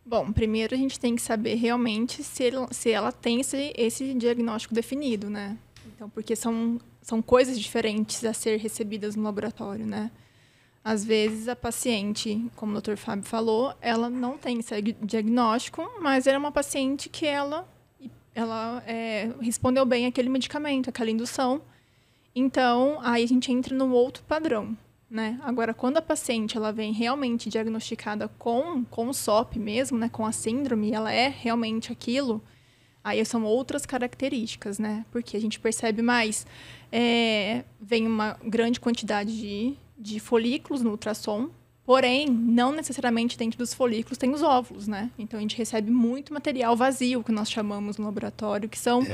Bom, primeiro a gente tem que saber realmente se ela tem esse diagnóstico definido, né? Então, porque são coisas diferentes a ser recebidas no laboratório, né? Às vezes a paciente, como o Dr. Fábio falou, ela não tem esse diagnóstico, mas ela é uma paciente que ela respondeu bem àquele medicamento, àquela indução. Então, aí a gente entra no outro padrão, né? Agora, quando a paciente ela vem realmente diagnosticada com o SOP mesmo, né, com a síndrome, ela é realmente aquilo, aí são outras características, né? Porque a gente percebe mais, vem uma grande quantidade de folículos no ultrassom, porém, não necessariamente dentro dos folículos tem os óvulos, né? Então, a gente recebe muito material vazio, que nós chamamos no laboratório, que são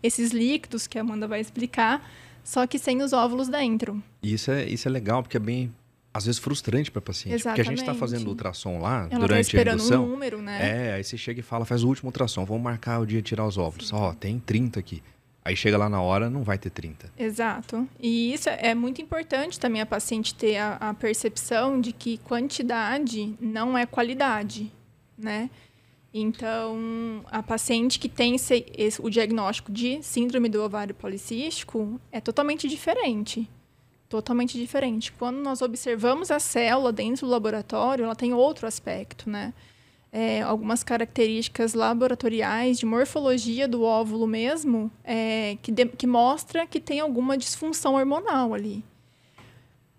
esses líquidos que a Amanda vai explicar, só que sem os óvulos dentro. Isso é legal, porque é bem, às vezes, frustrante para a paciente. Exatamente. Porque a gente está fazendo ultrassom lá, ela durante a indução. Um número, né? Aí você chega e fala, faz o último ultrassom, vamos marcar o dia de tirar os óvulos. Ó, tem 30 aqui. Aí chega lá na hora, não vai ter 30. Exato. E isso é muito importante também a paciente ter a percepção de que quantidade não é qualidade, né? Então, a paciente que tem o diagnóstico de síndrome do ovário policístico é totalmente diferente. Totalmente diferente. Quando nós observamos a célula dentro do laboratório, ela tem outro aspecto, né? Algumas características laboratoriais de morfologia do óvulo mesmo, que mostra que tem alguma disfunção hormonal ali.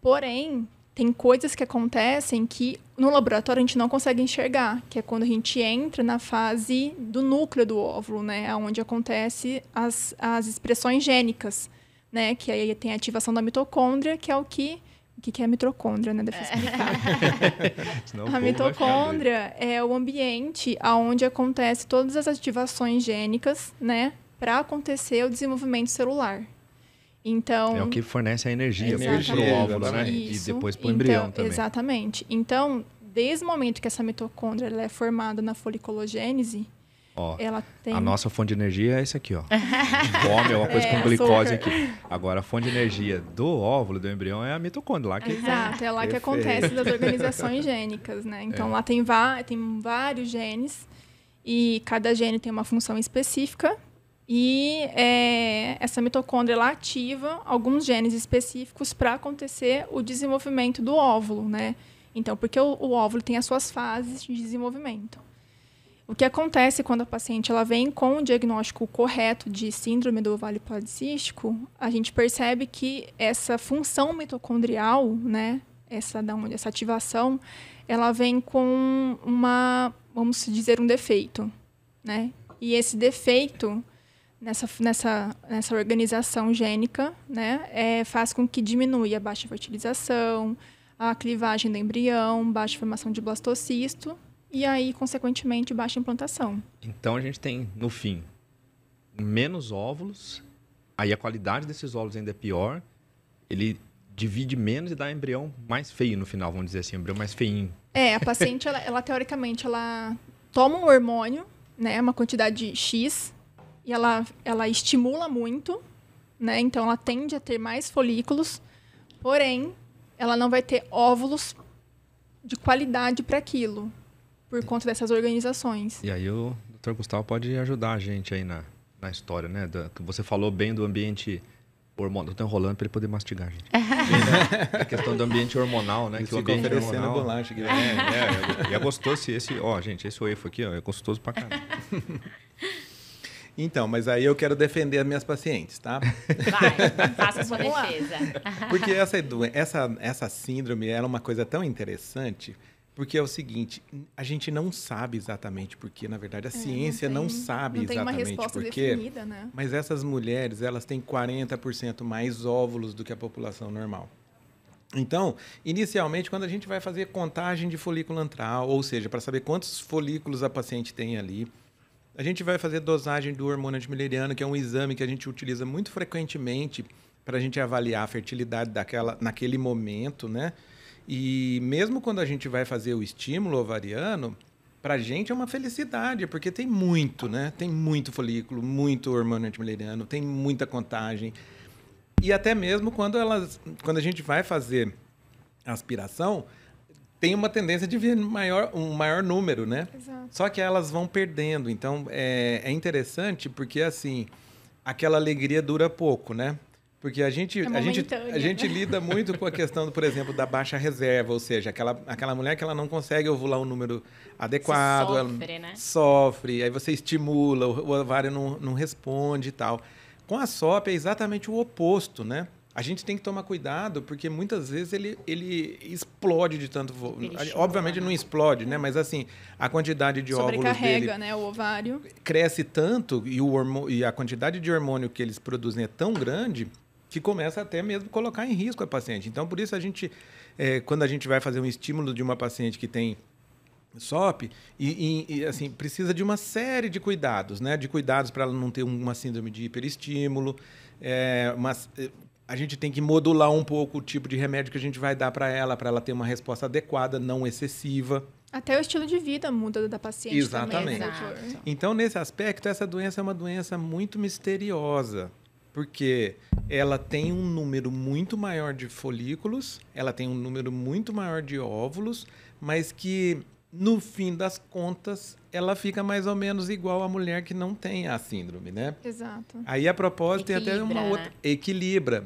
Porém, tem coisas que acontecem que no laboratório a gente não consegue enxergar, que é quando a gente entra na fase do núcleo do óvulo, né? Onde acontecem as expressões gênicas, né? Que aí tem a ativação da mitocôndria, que é o que é a mitocôndria, né? Deixa eu explicar. A mitocôndria é o ambiente onde acontece todas as ativações gênicas, né? Para acontecer o desenvolvimento celular. Então, é o que fornece a energia para o óvulo, né? Isso. E depois para o embrião também. Exatamente. Então, desde o momento que essa mitocôndria ela é formada na foliculogênese, ela tem... A nossa fonte de energia é esse aqui, ó. Come uma coisa com glicose aqui. Agora, a fonte de energia do óvulo, do embrião, é a mitocôndria. Lá que... Exato, é lá que acontece das organizações gênicas, né? Então, lá tem vários genes e cada gene tem uma função específica. E essa mitocôndria ela ativa alguns genes específicos para acontecer o desenvolvimento do óvulo, né? Então, porque o óvulo tem as suas fases de desenvolvimento. O que acontece quando a paciente ela vem com o diagnóstico correto de síndrome do ovário policístico, a gente percebe que essa função mitocondrial, né, essa ativação, ela vem com vamos dizer, um defeito, né? E esse defeito nessa organização gênica, né, faz com que diminua a baixa fertilização, a clivagem do embrião, baixa formação de blastocisto e aí, consequentemente, baixa implantação. Então, a gente tem, no fim, menos óvulos, aí a qualidade desses óvulos ainda é pior, ele divide menos e dá embrião mais feio no final, vamos dizer assim, embrião mais feinho. A paciente, ela teoricamente, ela toma um hormônio, né, uma quantidade X, e ela estimula muito, né? Então, ela tende a ter mais folículos, porém, ela não vai ter óvulos de qualidade para aquilo, por conta dessas organizações. E aí o Dr. Gustavo pode ajudar a gente aí na história, né? Você falou bem do ambiente hormonal. Estou enrolando para ele poder mastigar, gente. A questão do ambiente hormonal, né? Que o ambiente hormonal... bolacha aqui. E é gostoso esse... Ó, gente, esse wafo aqui, ó, é gostoso pra caramba. Então, mas aí eu quero defender as minhas pacientes, tá? Vai, faça a sua defesa. Porque essa síndrome é uma coisa tão interessante, porque é o seguinte, a gente não sabe exatamente porquê, na verdade, a ciência não sabe exatamente porquê. Definida, né? Mas essas mulheres, elas têm 40% mais óvulos do que a população normal. Então, inicialmente, quando a gente vai fazer contagem de folículo antral, ou seja, para saber quantos folículos a paciente tem ali, a gente vai fazer dosagem do hormônio antimileriano, que é um exame que a gente utiliza muito frequentemente para a gente avaliar a fertilidade naquele momento, né? E mesmo quando a gente vai fazer o estímulo ovariano, para a gente é uma felicidade, porque tem muito, né? Tem muito folículo, muito hormônio antimileriano, tem muita contagem. E até mesmo quando a gente vai fazer a aspiração, tem uma tendência de vir um maior número, né? Exato. Só que elas vão perdendo. Então, é interessante porque, assim, aquela alegria dura pouco, né? Porque a gente lida muito com a questão, por exemplo, da baixa reserva, ou seja, aquela mulher que ela não consegue ovular um número adequado. Sofre, ela né? Sofre, aí você estimula, o ovário não responde e tal. Com a SOP é exatamente o oposto, né? A gente tem que tomar cuidado, porque muitas vezes ele explode de tanto... Obviamente não explode, né? Mas assim, a quantidade de óvulos dele... Sobrecarrega, né, o ovário. Cresce tanto e a quantidade de hormônio que eles produzem é tão grande que começa até mesmo a colocar em risco a paciente. Então, por isso, quando a gente vai fazer um estímulo de uma paciente que tem SOP, assim, precisa de uma série de cuidados, né? De cuidados para ela não ter uma síndrome de hiperestímulo, a gente tem que modular um pouco o tipo de remédio que a gente vai dar para ela ter uma resposta adequada, não excessiva. Até o estilo de vida muda da paciente. Exatamente. Também, né, doutor? Então, nesse aspecto, essa doença é uma doença muito misteriosa, porque ela tem um número muito maior de folículos, ela tem um número muito maior de óvulos, mas que, no fim das contas, ela fica mais ou menos igual à mulher que não tem a síndrome, né? Exato. Aí, a propósito, tem até uma outra... Né? Equilibra.